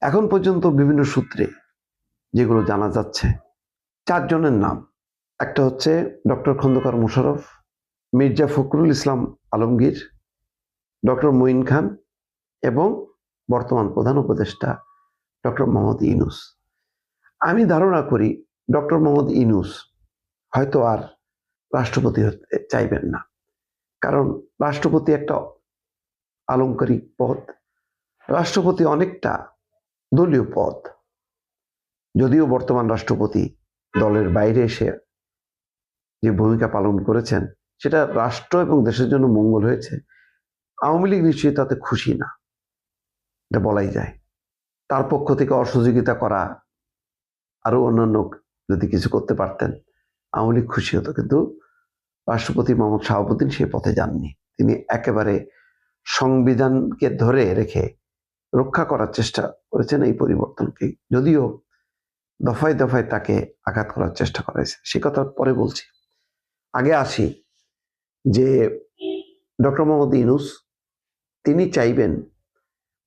এখন পর্যন্ত বিভিন্ন সূত্রে যেগুলো জানা যাচ্ছে, 4 জনের নাম। একটা হচ্ছে ডক্টর খন্দকার মোশাররফ, মির্জা ফখরুল ইসলাম আলমগীর, ডক্টর মঈন খান এবং বর্তমান প্রধান উপদেষ্টা ডক্টর মোহাম্মদ ইউনূস। আমি ধারণা করি ডক্টর মোহাম্মদ ইউনূস হয়তো আর রাষ্ট্রপতি হতে চাইবেন না, কারণ রাষ্ট্রপতি একটা আলংকারিক পদ। রাষ্ট্রপতি অনেকটা দলীয় পদ। যদিও বর্তমান রাষ্ট্রপতি দলের বাইরে এসে যে ভূমিকা পালন করেছেন সেটা রাষ্ট্র এবং দেশের জন্য মঙ্গল হয়েছে, আওয়ামী লীগ নিশ্চয়ই তাতে খুশি না, এটা বলাই যায়। তার পক্ষ থেকে অসহযোগিতা করা, আরো অন্যান্য যদি কিছু করতে পারতেন আওয়ামী লীগ খুশি হতো, কিন্তু রাষ্ট্রপতি মোহাম্মদ শাহাবুদ্দিন সেই পথে যাননি। তিনি একেবারে সংবিধানকে ধরে রেখে রক্ষা করার চেষ্টা করেছেন এই পরিবর্তনকে, যদিও দফায় দফায় তাকে আঘাত করার চেষ্টা করা হয়েছে, সে কথা পরে বলছি। আগে আসি যে ডক্টর মোহাম্মদ ইউনূস তিনি চাইবেন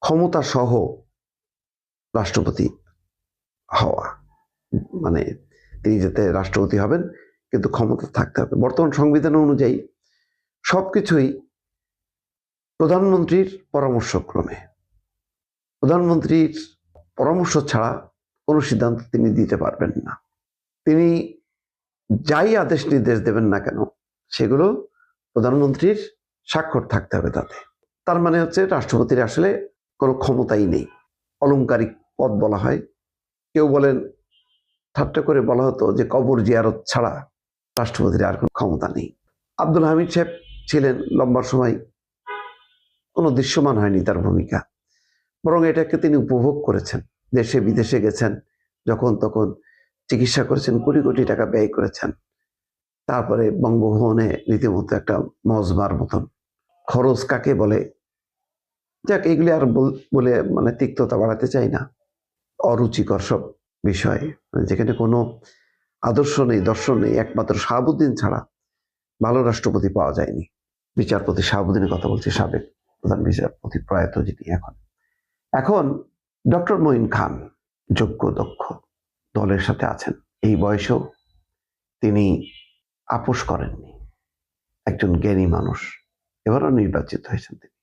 ক্ষমতা সহ রাষ্ট্রপতি হওয়া, মানে তিনি যাতে রাষ্ট্রপতি হবেন কিন্তু ক্ষমতা থাকতে হবে। বর্তমান সংবিধান অনুযায়ী সবকিছুই প্রধানমন্ত্রীর পরামর্শক্রমে, প্রধানমন্ত্রীর পরামর্শ ছাড়া কোনো সিদ্ধান্ত তিনি দিতে পারবেন না। তিনি যাই আদেশ নির্দেশ দেবেন না কেন সেগুলো প্রধানমন্ত্রীর স্বাক্ষর থাকতে হবে তাতে। তার মানে হচ্ছে রাষ্ট্রপতির আসলে কোনো ক্ষমতাই নেই, অলংকারিক পদ বলা হয়। কেউ বলেন, ঠাট্টা করে বলা হতো যে কবর জিয়ারত ছাড়া রাষ্ট্রপতির আর কোনো ক্ষমতা নেই। আব্দুল হামিদ সাহেব ছিলেন লম্বা সময়, কোনো দৃশ্যমান হয়নি তার ভূমিকা, বরং এটাকে তিনি উপভোগ করেছেন। দেশে বিদেশে গেছেন, যখন তখন চিকিৎসা করেছেন, কোটি কোটি টাকা ব্যয় করেছেন। তারপরে বঙ্গভবনে রীতিমতো একটা মজবার মতন খরচ কাকে বলে, যাক এগুলি আর বলে মানে তিক্ততা বাড়াতে চাই না। অরুচিকর সব বিষয়, যেখানে কোনো আদর্শ নেই, দর্শন নেই, একমাত্র শাহাবুদ্দিন ছাড়া ভালো রাষ্ট্রপতি পাওয়া যায়নি। বিচারপতি শাহাবুদ্দিনের কথা বলছি, সাবেক প্রধান বিচারপতি, প্রয়াত যিনি এখন ডক্টর মঈন খান যোগ্য, দক্ষ, দলের সাথে আছেন। এই বয়সেও তিনি আপোষ করেননি, একজন জ্ঞানী মানুষ, এবারও নির্বাচিত হয়েছেন। তিনি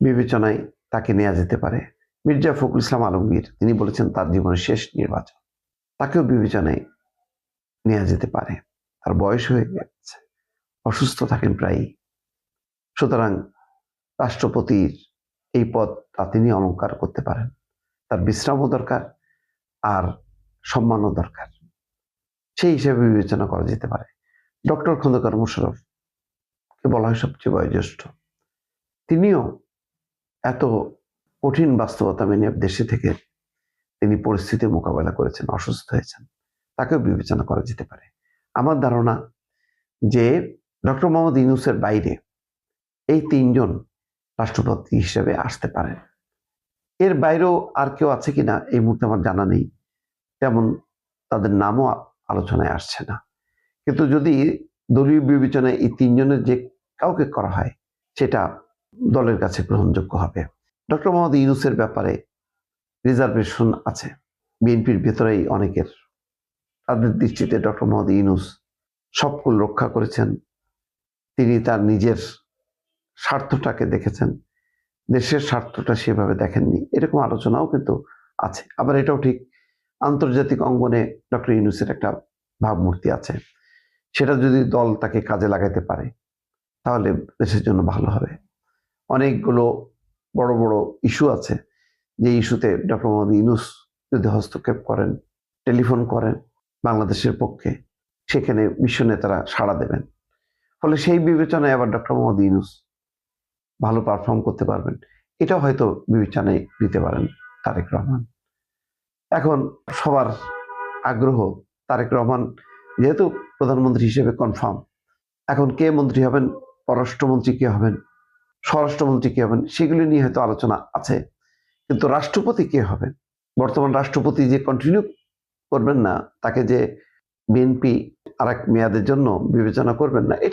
বিবেচনায় তাকে নেওয়া যেতে পারে। মির্জা ফখরুল ইসলাম আলমগীর, তিনি বলেছেন তার জীবনের শেষ নির্বাচন, তাকেও বিবেচনায় নেওয়া যেতে পারে। তার বয়স হয়ে গেছে, অসুস্থ থাকেন প্রায়ই, সুতরাং রাষ্ট্রপতির এই পদ তিনি অলংকার করতে পারেন। তার বিশ্রামও দরকার আর সম্মানও দরকার, সেই হিসেবে বিবেচনা করা যেতে পারে। ডক্টর খন্দকার মোশাররফ কে বলা হয় সবচেয়ে বয়োজ্যেষ্ঠ, তিনিও এত কঠিন বাস্তবতা মেনে দেশে থেকে তিনি পরিস্থিতি মোকাবেলা করেছেন, অসুস্থ হয়েছেন, তাকেও বিবেচনা করা যেতে পারে। আমার ধারণা যে ডক্টর মোহাম্মদ ইউনূসের বাইরে এই 3 জন রাষ্ট্রপতি হিসেবে আসতে পারেন। এর বাইরেও আর কেউ আছে কিনা এই মুহূর্তে আমার জানা নেই, তেমন তাদের নামও আলোচনায় আসছে না। কিন্তু যদি দলীয় বিবেচনায় এই 3 জনের যে কাউকে করা হয় সেটা দলের কাছে গ্রহণযোগ্য হবে। ডক্টর মোহাম্মদ ইউনূসের ব্যাপারে রিজার্ভেশন আছে বিএনপির ভেতরেই অনেকের। তাদের দৃষ্টিতে ডক্টর মোহাম্মদ ইউনূস সবকুল রক্ষা করেছেন, তিনি তার নিজের স্বার্থটাকে দেখেছেন, দেশের স্বার্থটা সেভাবে দেখেননি, এরকম আলোচনাও কিন্তু আছে। আবার এটাও ঠিক, আন্তর্জাতিক অঙ্গনে ডক্টর ইউনূসের একটা ভাবমূর্তি আছে, সেটা যদি দল তাকে কাজে লাগাতে পারে তাহলে দেশের জন্য ভালো হবে। অনেকগুলো বড় বড় ইস্যু আছে, যে ইস্যুতে ডক্টর মোহাম্মদ ইউনূস যদি হস্তক্ষেপ করেন, টেলিফোন করেন বাংলাদেশের পক্ষে, সেখানে বিশ্ব নেতারা সাড়া দেবেন। ফলে সেই বিবেচনায় আবার ডক্টর মোহাম্মদ ইউনূস ভালো পারফর্ম করতে পারবেন, এটাও হয়তো বিবেচনায় দিতে পারেন তারেক রহমান। এখন সবার আগ্রহ, তারেক রহমান যেহেতু প্রধানমন্ত্রী হিসেবে কনফার্ম, এখন কে মন্ত্রী হবেন, পররাষ্ট্রমন্ত্রী কে হবেন, স্বরাষ্ট্রমন্ত্রী কে হবেন, সেগুলি নিয়ে হয়তো আলোচনা আছে। কিন্তু রাষ্ট্রপতি কে হবেন, বর্তমান রাষ্ট্রপতি যে কন্টিনিউ করবেন না, তাকে যে বিএনপি আরেক মেয়াদের জন্য বিবেচনা করবেন না, এটা